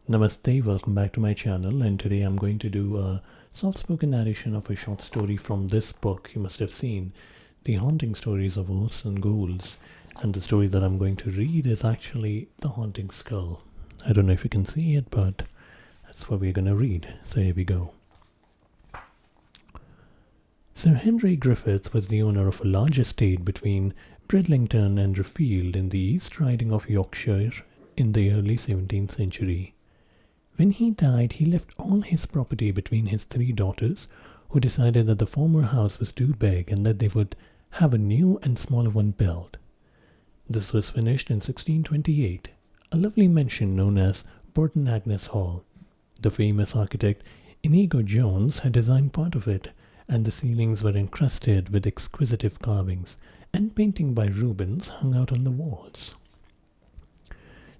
Namaste, welcome back to my channel, and today I'm going to do a soft-spoken narration of a short story from this book you must have seen, The Haunting Stories of Ghosts and Ghouls. And the story that I'm going to read is actually The Haunting Skull. I don't know if you can see it, but that's what we're going to read. So here we go. Sir Henry Griffith was the owner of a large estate between Bridlington and Refield in the East Riding of Yorkshire in the early 17th century. When he died, he left all his property between his three daughters, who decided that the former house was too big and that they would have a new and smaller one built. This was finished in 1628, a lovely mansion known as Burton Agnes Hall. The famous architect Inigo Jones had designed part of it, and the ceilings were encrusted with exquisite carvings, and painting by Rubens hung out on the walls.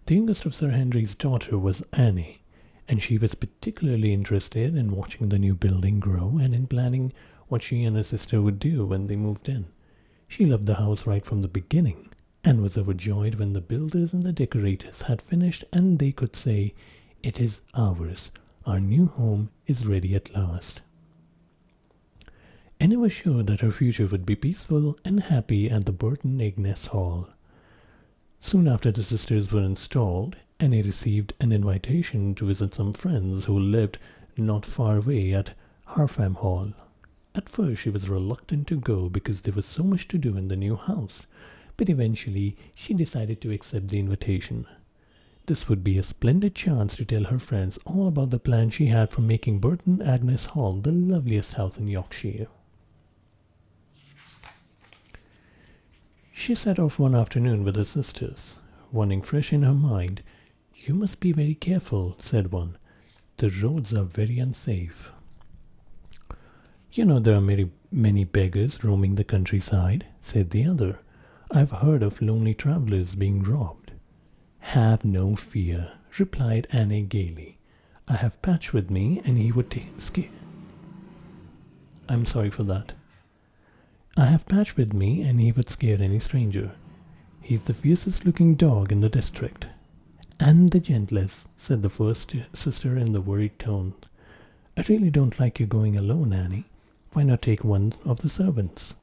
The youngest of Sir Henry's daughter was Annie, and she was particularly interested in watching the new building grow and in planning what she and her sister would do when they moved in. She loved the house right from the beginning, and was overjoyed when the builders and the decorators had finished and they could say, "It is ours. Our new home is ready at last." Annie was sure that her future would be peaceful and happy at the Burton Agnes Hall. Soon after the sisters were installed, Annie received an invitation to visit some friends who lived not far away at Harfam Hall. At first she was reluctant to go because there was so much to do in the new house, but eventually she decided to accept the invitation. This would be a splendid chance to tell her friends all about the plan she had for making Burton Agnes Hall the loveliest house in Yorkshire. She set off one afternoon with her sisters, wanting fresh in her mind. "You must be very careful," said one. "The roads are very unsafe. You know there are many beggars roaming the countryside," said the other. "I've heard of lonely travellers being robbed." "Have no fear," replied Annie gaily. "I have Patch with me, and he would I'm sorry for that. I have Patch with me, and he would scare any stranger. He's the fiercest looking dog in the district." "And the gentlest," said the first sister in the worried tone. "I really don't like you going alone, Annie. Why not take one of the servants?"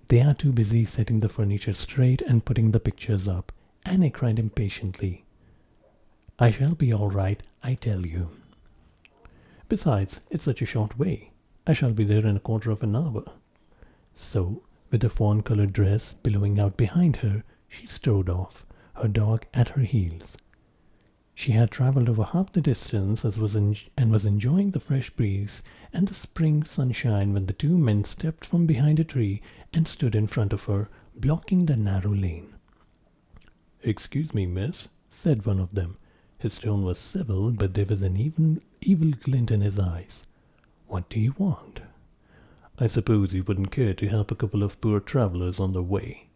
"They are too busy setting the furniture straight and putting the pictures up," Annie cried impatiently. "I shall be all right, I tell you. Besides, it's such a short way. I shall be there in a quarter of an hour." So, with a fawn-colored dress billowing out behind her, she strode off, her dog at her heels. She had travelled over half the distance and was enjoying the fresh breeze and the spring sunshine when the two men stepped from behind a tree and stood in front of her, blocking the narrow lane. "Excuse me, miss," said one of them. His tone was civil, but there was an evil glint in his eyes. "What do you want?" "I suppose you wouldn't care to help a couple of poor travellers on their way."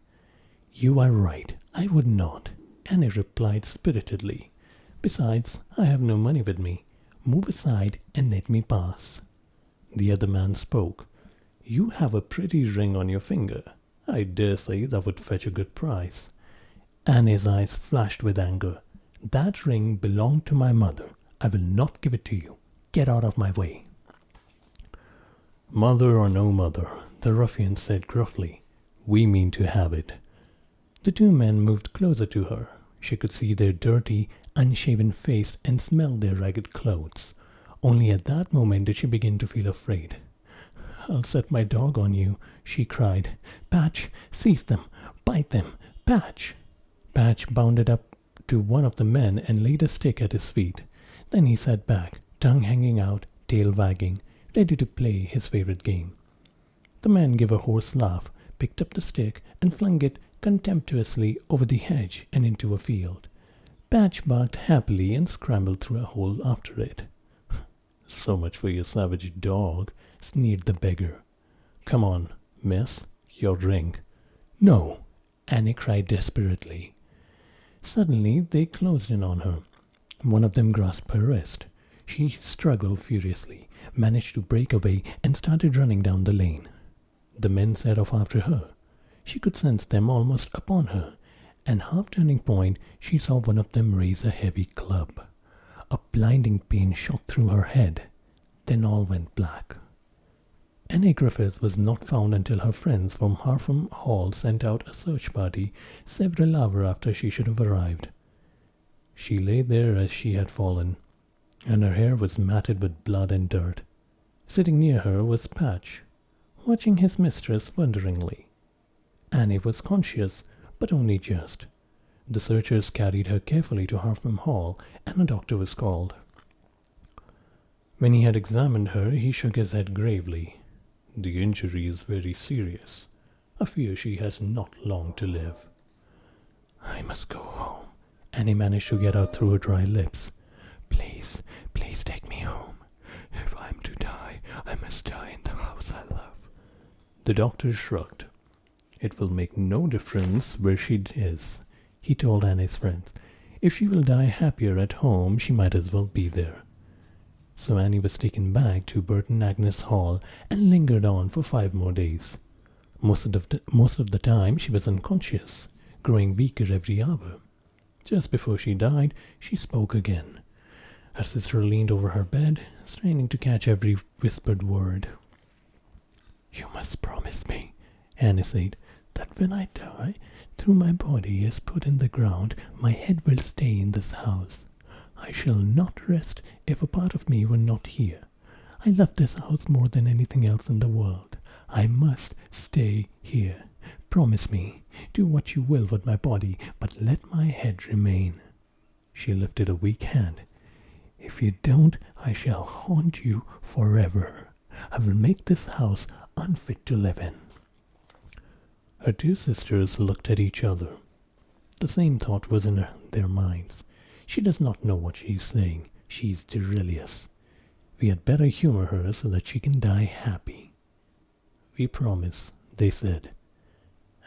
"You are right. I would not," Annie replied spiritedly. "Besides, I have no money with me. Move aside and let me pass." The other man spoke. "You have a pretty ring on your finger. I dare say that would fetch a good price." Annie's eyes flashed with anger. "That ring belonged to my mother. I will not give it to you. Get out of my way." "Mother or no mother," the ruffian said gruffly, "we mean to have it." The two men moved closer to her. She could see their dirty, unshaven face and smell their ragged clothes. Only at that moment did she begin to feel afraid. "I'll set my dog on you," she cried. "Patch, seize them, bite them, Patch!" Patch bounded up to one of the men and laid a stick at his feet. Then he sat back, tongue hanging out, tail wagging, ready to play his favorite game. The man gave a hoarse laugh, picked up the stick, and flung it contemptuously over the hedge and into a field. Patch barked happily and scrambled through a hole after it. "So much for your savage dog," sneered the beggar. "Come on, miss, your ring." "No," Annie cried desperately. Suddenly they closed in on her. One of them grasped her wrist. She struggled furiously, managed to break away, and started running down the lane. The men set off after her. She could sense them almost upon her, and half turning point, she saw one of them raise a heavy club. A blinding pain shot through her head. Then all went black. Annie Griffith was not found until her friends from Harpham Hall sent out a search party several hours after she should have arrived. She lay there as she had fallen, and her hair was matted with blood and dirt. Sitting near her was Patch, watching his mistress wonderingly. Annie was conscious, but only just. The searchers carried her carefully to Harpham Hall, and a doctor was called. When he had examined her, he shook his head gravely. "The injury is very serious. I fear she has not long to live." "I must go home," Annie managed to get out through her dry lips. Please take me home. If I'm to die, I must die in the house I love." The doctor shrugged. "It will make no difference where she is," he told Annie's friends. "If she will die happier at home, she might as well be there." So Annie was taken back to Burton Agnes Hall and lingered on for 5 more days. Most of the time she was unconscious, growing weaker every hour. Just before she died, she spoke again. Her sister leaned over her bed, straining to catch every whispered word. "You must promise me," Annie said, "that when I die, though my body is put in the ground, my head will stay in this house. I shall not rest if a part of me were not here. I love this house more than anything else in the world. I must stay here. Promise me. Do what you will with my body, but let my head remain." She lifted a weak hand. "If you don't, I shall haunt you forever. I will make this house unfit to live in." Her 2 sisters looked at each other. The same thought was in their minds. "She does not know what she is saying. She is delirious. We had better humor her so that she can die happy." "We promise," they said.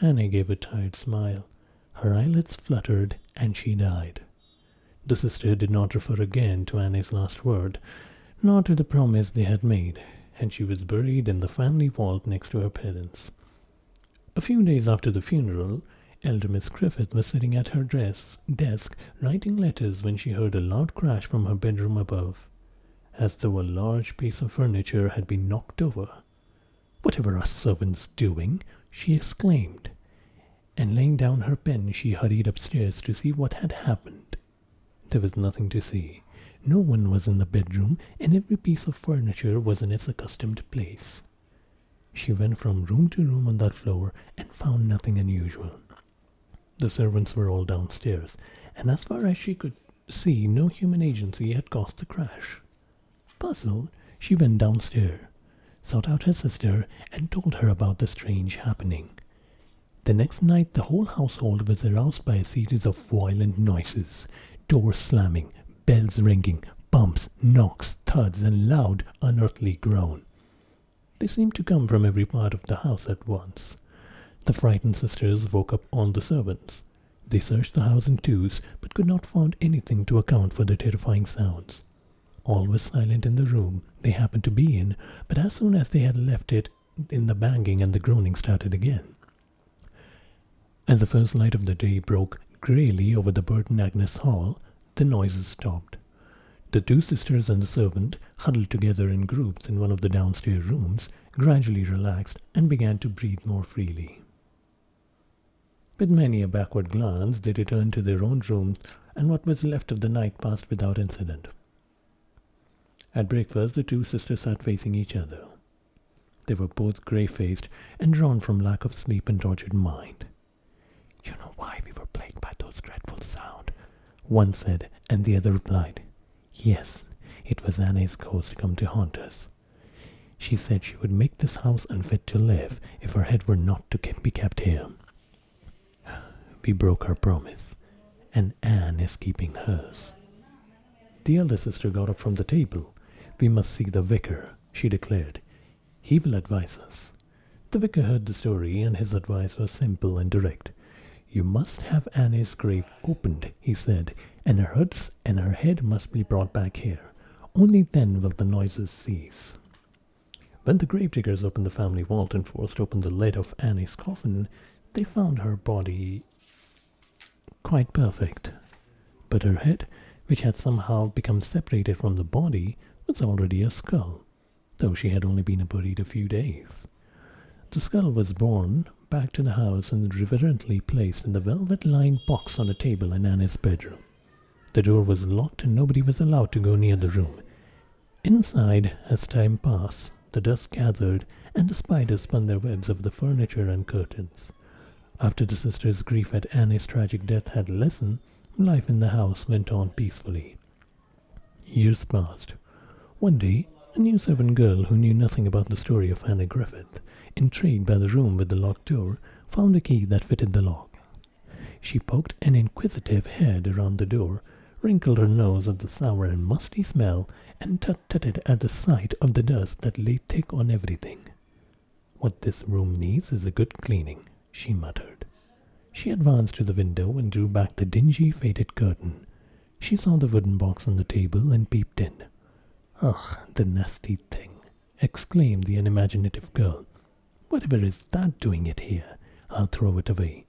Annie gave a tired smile. Her eyelids fluttered, and she died. The sister did not refer again to Annie's last word, nor to the promise they had made, and she was buried in the family vault next to her parents. A few days after the funeral, elder Miss Griffith was sitting at her desk writing letters when she heard a loud crash from her bedroom above, as though a large piece of furniture had been knocked over. "Whatever are servants doing?" she exclaimed, and laying down her pen she hurried upstairs to see what had happened. There was nothing to see. No one was in the bedroom, and every piece of furniture was in its accustomed place. She went from room to room on that floor and found nothing unusual. The servants were all downstairs, and as far as she could see, no human agency had caused the crash. Puzzled, she went downstairs, sought out her sister, and told her about the strange happening. The next night the whole household was aroused by a series of violent noises, doors slamming, bells ringing, bumps, knocks, thuds, and loud, unearthly groan. They seemed to come from every part of the house at once. The frightened sisters woke up all the servants. They searched the house in twos, but could not find anything to account for the terrifying sounds. All was silent in the room they happened to be in, but as soon as they had left it, the banging and the groaning started again. As the first light of the day broke greyly over the Burton Agnes Hall, the noises stopped. The 2 sisters and the servant, huddled together in groups in one of the downstairs rooms, gradually relaxed and began to breathe more freely. With many a backward glance, they returned to their own rooms, and what was left of the night passed without incident. At breakfast, the 2 sisters sat facing each other. They were both grey-faced and drawn from lack of sleep and tortured mind. "You know why we were plagued by those dreadful sounds?" one said, and the other replied, "Yes, it was Annie's ghost come to haunt us. She said she would make this house unfit to live if her head were not to be kept here. We broke our promise, and Anne is keeping hers." The elder sister got up from the table. "We must see the vicar," she declared. "He will advise us." The vicar heard the story, and his advice was simple and direct. "You must have Annie's grave opened," he said, and her head must be brought back here. Only then will the noises cease." When the gravediggers opened the family vault and forced open the lid of Annie's coffin, they found her body quite perfect, but her head which had somehow become separated from the body, was already a skull, though she had only been buried a few days. The skull was borne back to the house and reverently placed in the velvet-lined box on a table in Annie's bedroom. The door was locked and nobody was allowed to go near the room. Inside, as time passed, the dust gathered and the spiders spun their webs over the furniture and curtains. After the sisters' grief at Annie's tragic death had lessened, life in the house went on peacefully. Years passed. One day, a new servant girl who knew nothing about the story of Annie Griffith, intrigued by the room with the locked door, found a key that fitted the lock. She poked an inquisitive head around the door, wrinkled her nose at the sour and musty smell, and tut-tutted at the sight of the dust that lay thick on everything. "What this room needs is a good cleaning," she muttered. She advanced to the window and drew back the dingy, faded curtain. She saw the wooden box on the table and peeped in. "Ugh, the nasty thing!" exclaimed the unimaginative girl. "Whatever is that doing it here? I'll throw it away."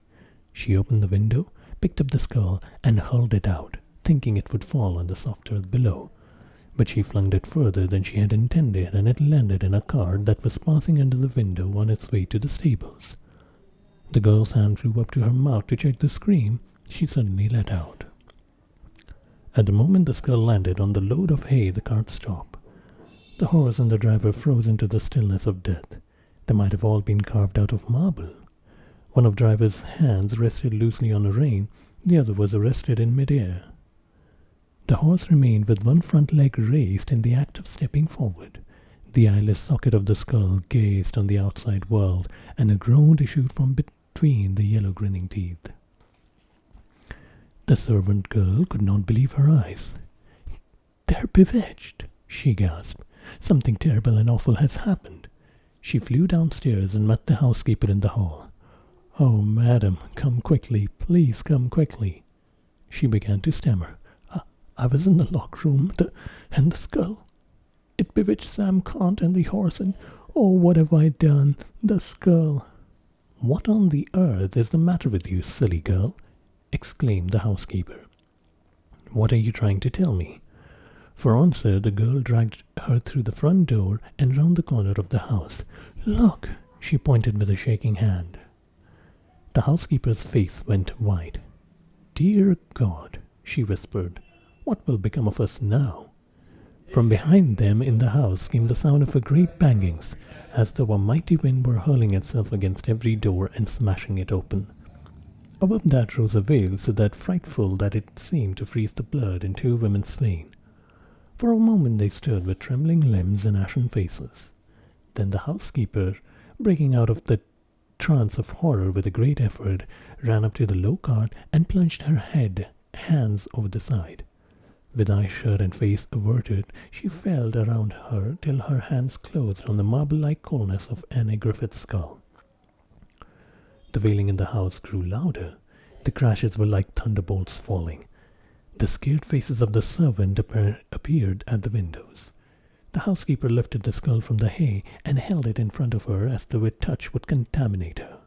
She opened the window, picked up the skull, and hurled it out, thinking it would fall on the soft earth below. But she flung it further than she had intended, and it landed in a cart that was passing under the window on its way to the stables. The girl's hand flew up to her mouth to check the scream she suddenly let out. At the moment the skull landed on the load of hay, the cart stopped. The horse and the driver froze into the stillness of death. They might have all been carved out of marble. One of the driver's hands rested loosely on a rein, the other was arrested in mid-air. The horse remained with one front leg raised in the act of stepping forward. The eyeless socket of the skull gazed on the outside world, and a groan issued from between the yellow grinning teeth. The servant girl could not believe her eyes. "They're bewitched," she gasped. "Something terrible and awful has happened." She flew downstairs and met the housekeeper in the hall. "Oh, madam, come quickly, please come quickly." She began to stammer. I was in the lock room, and the skull. It bewitched Sam Cant and the horse, and oh, what have I done? The skull." "What on the earth is the matter with you, silly girl?" exclaimed the housekeeper. "What are you trying to tell me?" For answer, the girl dragged her through the front door and round the corner of the house. "Look!" she pointed with a shaking hand. The housekeeper's face went white. "Dear God," she whispered, "what will become of us now?" From behind them in the house came the sound of a great bangings, as though a mighty wind were hurling itself against every door and smashing it open. Above that rose a wail so that frightful that it seemed to freeze the blood in two women's veins. For a moment they stood with trembling limbs and ashen faces. Then the housekeeper, breaking out of the trance of horror with a great effort, ran up to the low cart and plunged her hands over the side. With eyes shut and face averted, she felt around her till her hands closed on the marble-like coldness of Annie Griffith's skull. The wailing in the house grew louder. The crashes were like thunderbolts falling. The scared faces of the servant appeared at the windows. The housekeeper lifted the skull from the hay and held it in front of her as though a touch would contaminate her.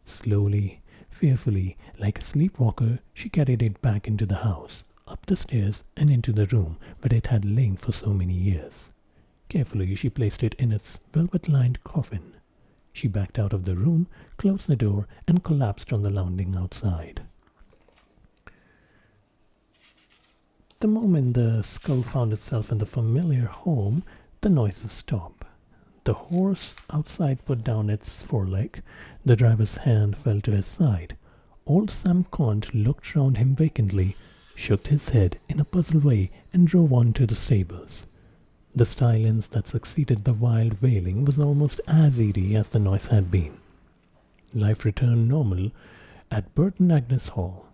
Slowly, fearfully, like a sleepwalker, she carried it back into the house, up the stairs and into the room where it had lain for so many years. Carefully she placed it in its velvet-lined coffin. She backed out of the room, closed the door, and collapsed on the landing outside. The moment the skull found itself in the familiar home, the noises stopped. The horse outside put down its foreleg. The driver's hand fell to his side. Old Sam Cant looked round him vacantly, shook his head in a puzzled way, and drove on to the stables. The silence that succeeded the wild wailing was almost as eerie as the noise had been. Life returned normal at Burton Agnes Hall.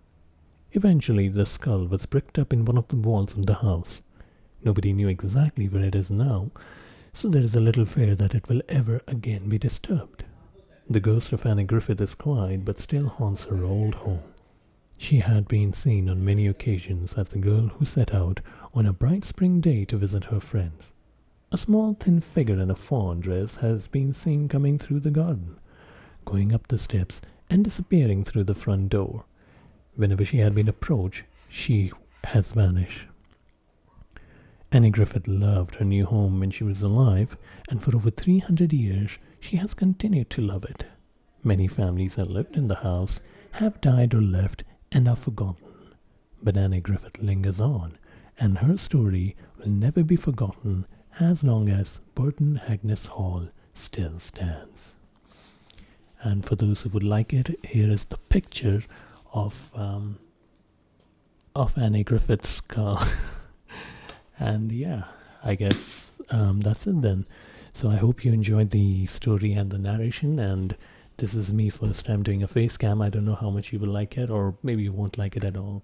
Eventually the skull was bricked up in one of the walls of the house. Nobody knew exactly where it is now, so there is a little fear that it will ever again be disturbed. The ghost of Annie Griffith is quiet but still haunts her old home. She had been seen on many occasions as the girl who set out on a bright spring day to visit her friends. A small thin figure in a fawn dress has been seen coming through the garden, going up the steps and disappearing through the front door. Whenever she had been approached, she has vanished. Annie Griffith loved her new home when she was alive, and for over 300 years she has continued to love it. Many families that lived in the house have died or left and are forgotten. But Annie Griffith lingers on, and her story will never be forgotten as long as Burton Agnes Hall still stands. And for those who would like it, here is the picture of Annie Griffith's skull. And yeah, I guess that's it then. So I hope you enjoyed the story and the narration. And this is me first time doing a face cam. I don't know how much you will like it, or maybe you won't like it at all.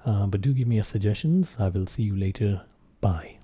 But do give me your suggestions. I will see you later. Bye.